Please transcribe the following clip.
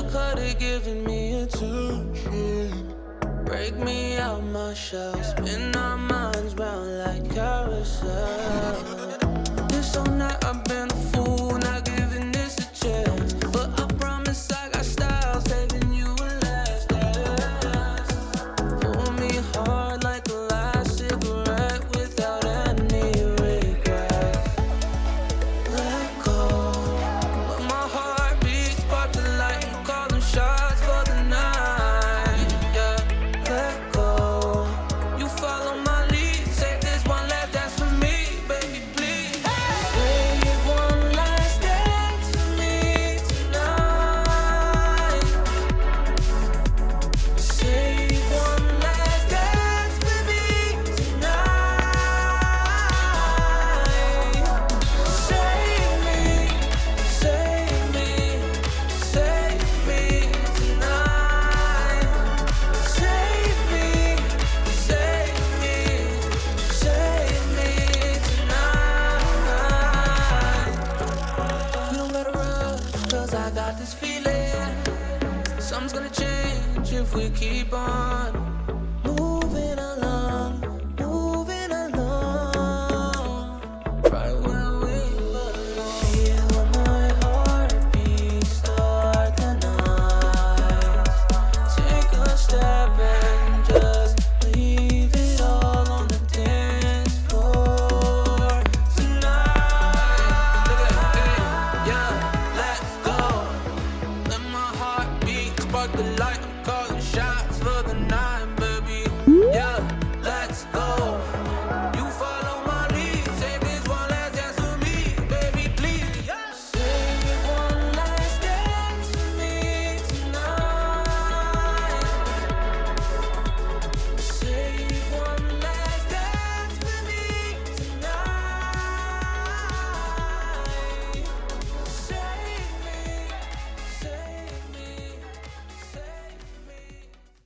Sugarcoated, giving me attention. Break me out my shell, spin our minds round like carousel. This whole night I've been a fool, not giving this a chance. But I promise I got style, saving you a last dance. Pull me hard like a last cigarette without any regrets. Let go, let my heart beat, spark the light and call them shots for the night. Yeah, let go. You follow my lead, say this one last dance for me, baby, please. Save one last dance for me tonight. Save one last dance for me tonight. Save me, save me, save me tonight. Save me, save me, save me tonight. You don't gotta rush, 'cause I got this feeling. Something's gonna change if we keep on.